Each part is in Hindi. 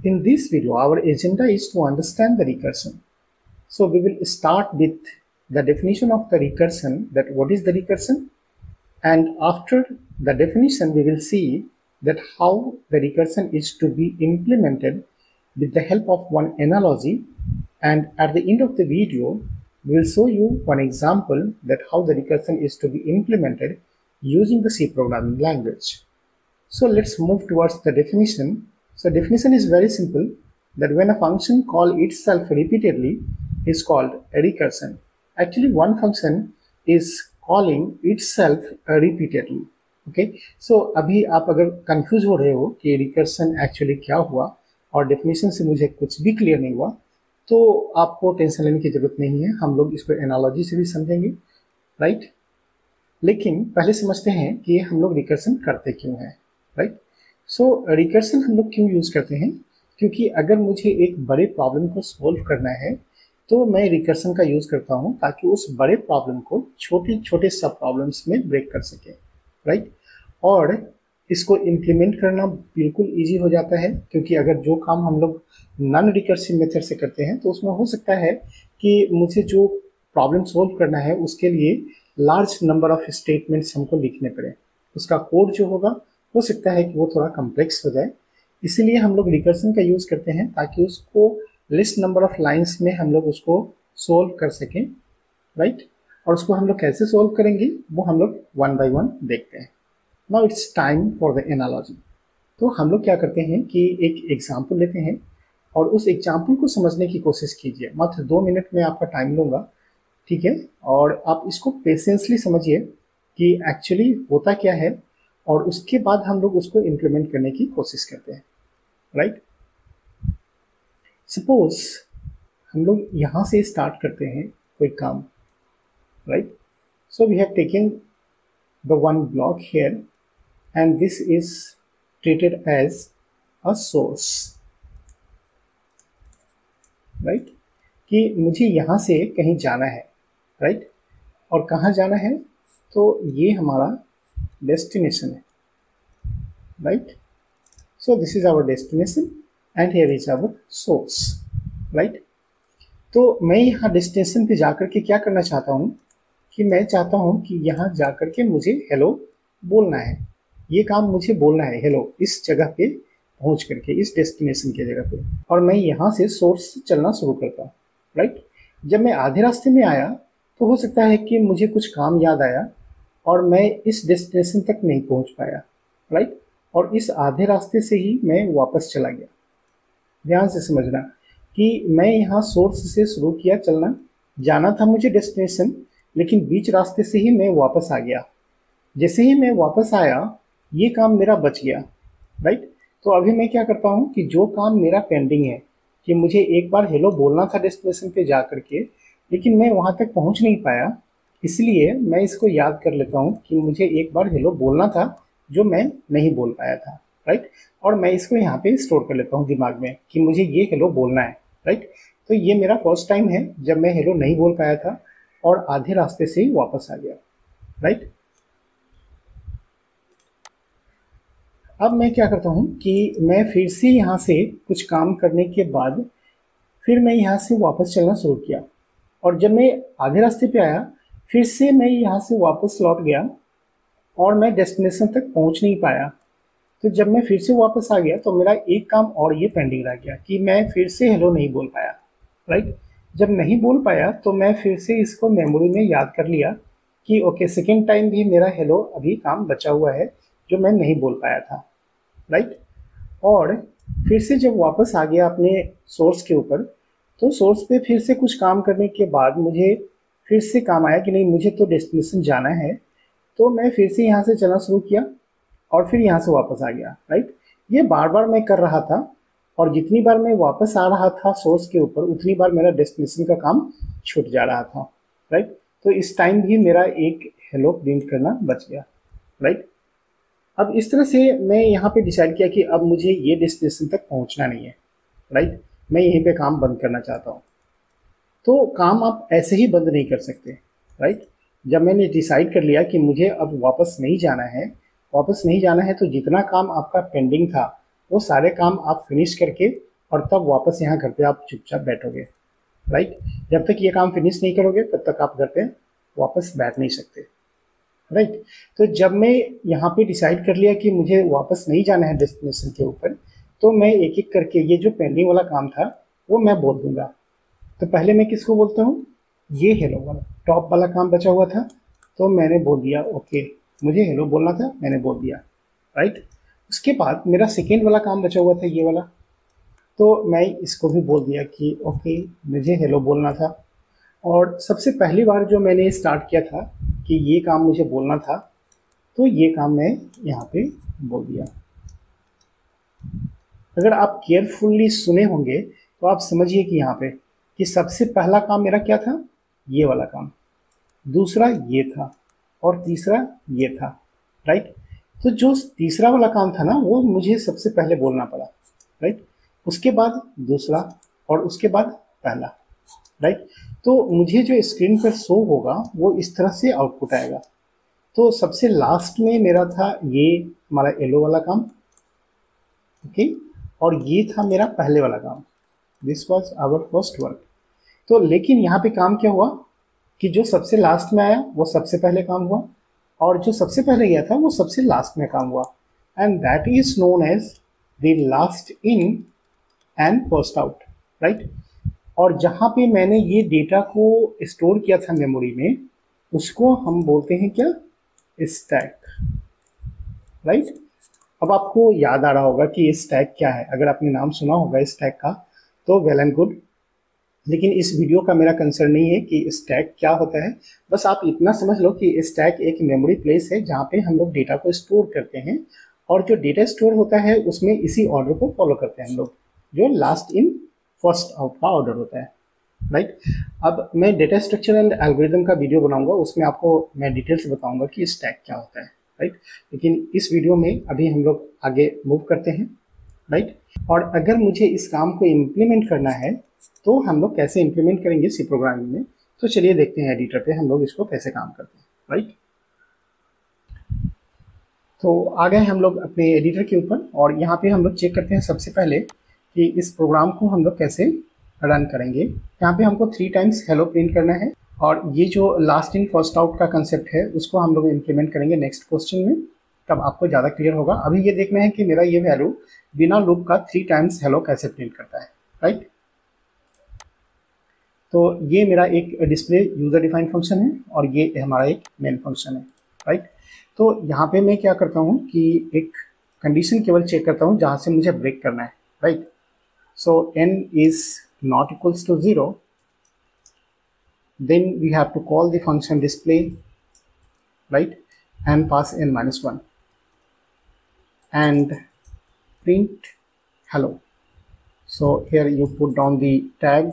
In this video, our agenda is to understand the recursion. So we will start with the definition of the recursion, that what is the recursion, and after the definition we will see that how the recursion is to be implemented with the help of one analogy, and at the end of the video we will show you one example that how the recursion is to be implemented using the C programming language. So let's move towards the definition. So definition is very simple, that when a function call itself repeatedly is called a recursion. Actually one function is calling itself repeatedly. Okay, so अभी आप अगर कंफ्यूज हो रहे हो कि रिकर्सन एक्चुअली क्या हुआ और डेफिनेशन से मुझे कुछ भी क्लियर नहीं हुआ, तो आपको टेंशन लेने की जरूरत नहीं है, हम लोग इसको एनालॉजी से भी समझेंगे, राइट। लेकिन पहले समझते हैं कि हम लोग रिकर्सन करते क्यों हैं, राइट। सो रिकर्सन हम लोग क्यों यूज करते हैं, क्योंकि अगर मुझे एक बड़े प्रॉब्लम को सॉल्व करना है तो मैं रिकर्सन का यूज करता हूं ताकि उस बड़े प्रॉब्लम को छोटे छोटे सब प्रॉब्लम्स में ब्रेक कर सके, राइट। और इसको इम्प्लीमेंट करना बिल्कुल इजी हो जाता है, क्योंकि अगर जो काम हम लोग नॉन रिकर्सिव मेथड से करते हैं तो उसमें हो सकता है कि मुझे जो प्रॉब्लम सॉल्व करना है उसके लिए लार्ज नंबर ऑफ स्टेटमेंट्स हमको लिखने पड़े, उसका कोड जो होगा हो सकता है कि वो थोड़ा कॉम्प्लेक्स हो जाए। इसीलिए हम लोग रिकर्सन का यूज करते हैं ताकि उसको लिस्ट नंबर ऑफ लाइंस में हम लोग उसको सोल्व कर सकें, राइट। और उसको हम लोग कैसे सोल्व करेंगे वो हम लोग वन बाय वन देखते हैं। Now it's time for the analogy. तो हम लोग क्या करते हैं कि एक एग्जाम्पल लेते हैं और उस एग्जाम्पल को समझने की कोशिश कीजिए। मात्र 2 मिनट में आपका टाइम लूँगा, ठीक है, और आप इसको पेशेंसली समझिए कि एक्चुअली होता क्या है, और उसके बाद हम लोग उसको इम्प्लीमेंट करने की कोशिश करते हैं, राइट। सपोज हम लोग यहाँ से स्टार्ट करते हैं कोई काम, right. So we have taken the one block here and this is treated as a source, right, कि मुझे यहाँ से कहीं जाना है, राइट। और कहाँ जाना है, तो ये हमारा डेस्टिनेशन है, right. So this is our destination and here is our source, right. तो मैं यहाँ डेस्टिनेशन पे जाकर के क्या करना चाहता हूँ कि मैं चाहता हूँ कि यहाँ जाकर के मुझे हेलो बोलना है, ये काम मुझे बोलना है हेलो इस जगह पे पहुँच करके, इस डेस्टिनेशन की जगह पे, और मैं यहाँ से सोर्स से चलना शुरू करता हूँ, राइट। जब मैं आधे रास्ते में आया तो हो सकता है कि मुझे कुछ काम याद आया और मैं इस डेस्टिनेशन तक नहीं पहुँच पाया, राइट। और इस आधे रास्ते से ही मैं वापस चला गया। ध्यान से समझना कि मैं यहाँ सोर्स से शुरू किया चलना, जाना था मुझे डेस्टिनेशन, लेकिन बीच रास्ते से ही मैं वापस आ गया। जैसे ही मैं वापस आया ये काम मेरा बच गया, राइट। तो अभी मैं क्या करता हूँ कि जो काम मेरा पेंडिंग है कि मुझे एक बार हेलो बोलना था डेस्टिनेशन पे जा करके, लेकिन मैं वहाँ तक पहुँच नहीं पाया, इसलिए मैं इसको याद कर लेता हूँ कि मुझे एक बार हेलो बोलना था जो मैं नहीं बोल पाया था, राइट। और मैं इसको यहाँ पे स्टोर कर लेता हूँ दिमाग में कि मुझे ये हेलो बोलना है, राइट। तो ये मेरा फर्स्ट टाइम है जब मैं हेलो नहीं बोल पाया था और आधे रास्ते से ही वापस आ गया, राइट। अब मैं क्या करता हूँ कि मैं फिर से यहाँ से कुछ काम करने के बाद फिर मैं यहाँ से वापस चलना शुरू किया, और जब मैं आधे रास्ते पे आया फिर से मैं यहाँ से वापस लौट गया और मैं डेस्टिनेशन तक पहुँच नहीं पाया। तो जब मैं फिर से वापस आ गया तो मेरा एक काम और ये पेंडिंग रह गया कि मैं फिर से हेलो नहीं बोल पाया, राइट। जब नहीं बोल पाया तो मैं फिर से इसको मेमोरी में याद कर लिया कि ओके सेकेंड टाइम भी मेरा हेलो अभी काम बचा हुआ है जो मैं नहीं बोल पाया था, राइट। और फिर से जब वापस आ गया अपने सोर्स के ऊपर, तो सोर्स पे फिर से कुछ काम करने के बाद मुझे फिर से काम आया कि नहीं मुझे तो डेस्टिनेशन जाना है, तो मैं फिर से यहाँ से चलना शुरू किया और फिर यहाँ से वापस आ गया, राइट। ये बार बार मैं कर रहा था, और जितनी बार मैं वापस आ रहा था सोर्स के ऊपर उतनी बार मेरा डेस्टिनेशन का काम छूट जा रहा था, राइट। तो इस टाइम भी मेरा एक हेलो प्रिंट करना बच गया, राइट। अब इस तरह से मैं यहाँ पे डिसाइड किया कि अब मुझे ये डेस्टिनेशन तक पहुँचना नहीं है, राइट। मैं यहीं पे काम बंद करना चाहता हूँ। तो काम आप ऐसे ही बंद नहीं कर सकते, राइट। जब मैंने डिसाइड कर लिया कि मुझे अब वापस नहीं जाना है, तो जितना काम आपका पेंडिंग था वो सारे काम आप फिनिश करके और तब वापस यहाँ घर पे आप चुपचाप बैठोगे, राइट। जब तक ये काम फिनिश नहीं करोगे तब तक आप घर पे वापस बैठ नहीं सकते, राइट। तो जब मैं यहाँ पे डिसाइड कर लिया कि मुझे वापस नहीं जाना है डेस्टिनेशन के ऊपर, तो मैं एक एक करके ये जो पेंडिंग वाला काम था वो मैं बोल दूंगा। तो पहले मैं किसको बोलता हूँ, ये हेलो वाला टॉप वाला काम बचा हुआ था, तो मैंने बोल दिया ओके, मुझे हेलो बोलना था, मैंने बोल दिया, राइट। उसके बाद मेरा सेकेंड वाला काम बचा हुआ था ये वाला, तो मैं इसको भी बोल दिया कि ओके मुझे हेलो बोलना था। और सबसे पहली बार जो मैंने स्टार्ट किया था कि ये काम मुझे बोलना था, तो ये काम मैं यहाँ पे बोल दिया। अगर आप केयरफुली सुने होंगे तो आप समझिए कि यहाँ पे कि सबसे पहला काम मेरा क्या था, ये वाला काम, दूसरा ये था, और तीसरा ये था, राइट। तो जो तीसरा वाला काम था ना वो मुझे सबसे पहले बोलना पड़ा, राइट। उसके बाद दूसरा और उसके बाद पहला, राइट। तो मुझे जो स्क्रीन पर शो होगा वो इस तरह से आउटपुट आएगा। तो सबसे लास्ट में मेरा था ये हमारा येलो वाला काम, ओके, और ये था मेरा पहले वाला काम, this was our first work. तो लेकिन यहाँ पे काम क्या हुआ कि जो सबसे लास्ट में आया वो सबसे पहले काम हुआ, और जो सबसे पहले गया था वो सबसे लास्ट में काम हुआ, and that is known as the last in and first out, right. और जहाँ पे मैंने ये डेटा को स्टोर किया था मेमोरी में, उसको हम बोलते हैं क्या, स्टैक, राइट। अब आपको याद आ रहा होगा कि स्टैक क्या है, अगर आपने नाम सुना होगा स्टैक का तो वेल एंड गुड, लेकिन इस वीडियो का मेरा कंसर्न नहीं है कि स्टैक क्या होता है। बस आप इतना समझ लो कि स्टैक एक मेमोरी प्लेस है जहाँ पे हम लोग डेटा को स्टोर करते हैं, और जो डेटा स्टोर होता है उसमें इसी ऑर्डर को फॉलो करते हैं हम लोग, जो लास्ट इन फर्स्ट आउट का ऑर्डर होता है, राइट। अब मैं डेटा स्ट्रक्चर एंड एल्गोरिथम का वीडियो बनाऊंगा, उसमें आपको मैं डिटेल से बताऊंगा कि स्टैक क्या होता है, राइट। लेकिन इस वीडियो में अभी हम लोग आगे मूव करते हैं, राइट। और अगर मुझे इस काम को इम्प्लीमेंट करना है तो हम लोग कैसे इम्प्लीमेंट करेंगे सी प्रोग्रामिंग में, तो चलिए देखते हैं एडिटर पे हम लोग इसको कैसे काम करते हैं, राइट। तो आ गए हम लोग अपने एडिटर के ऊपर, और यहाँ पे हम लोग चेक करते हैं सबसे पहले कि इस प्रोग्राम को हम लोग कैसे रन करेंगे। यहाँ पे हमको 3 टाइम्स हेलो प्रिंट करना है, और ये जो लास्ट इन फर्स्ट आउट का कंसेप्ट है उसको हम लोग इम्प्लीमेंट करेंगे नेक्स्ट क्वेश्चन में, तब आपको ज़्यादा क्लियर होगा। अभी ये देखना है कि मेरा ये वैल्यू बिना लूप का 3 टाइम्स हेलो कैसे प्रिंट करता है, राइट। तो ये मेरा एक डिस्प्ले यूजर डिफाइंड फंक्शन है, और ये हमारा एक मेन फंक्शन है, राइट। तो यहाँ पे मैं क्या करता हूँ कि एक कंडीशन केवल चेक करता हूँ जहाँ से मुझे ब्रेक करना है, right. So n is not equals to 0, then we have to call the function display, right, and pass n minus 1 and print hello. So here you put down the tag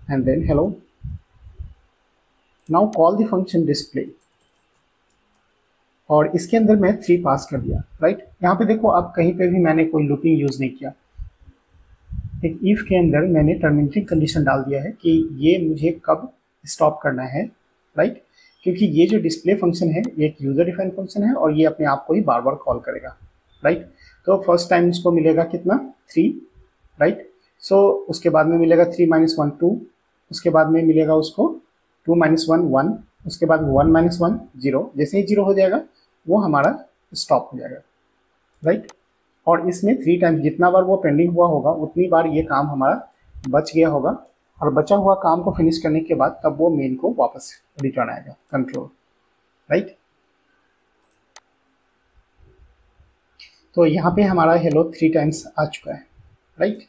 and then hello. Now call the function display, और इसके अंदर मैं 3 पास कर दिया, राइट। यहाँ पे देखो अब कहीं पे भी मैंने कोई लूपिंग यूज नहीं किया, एक इफ के अंदर मैंने टर्मिनेटिंग कंडीशन डाल दिया है कि ये मुझे कब स्टॉप करना है, राइट। क्योंकि ये जो डिस्प्ले फंक्शन है ये एक यूजर डिफाइंड फंक्शन है, और ये अपने आप को ही बार बार कॉल करेगा, राइट। तो फर्स्ट टाइम इसको मिलेगा कितना, 3, राइट। सो उसके बाद में मिलेगा 3 - 1 2, उसके बाद में मिलेगा उसको 2 - 1 1, उसके बाद 1 - 1 0, जैसे ही 0 हो जाएगा वो हमारा स्टॉप हो जाएगा, राइट। और इसमें 3 टाइम्स जितना बार वो पेंडिंग हुआ होगा उतनी बार ये काम हमारा बच गया होगा, और बचा हुआ काम को फिनिश करने के बाद तब वो मेन को वापस रिटर्न आएगा कंट्रोल, राइट। तो यहाँ पे हमारा हेलो 3 टाइम्स आ चुका है, राइट।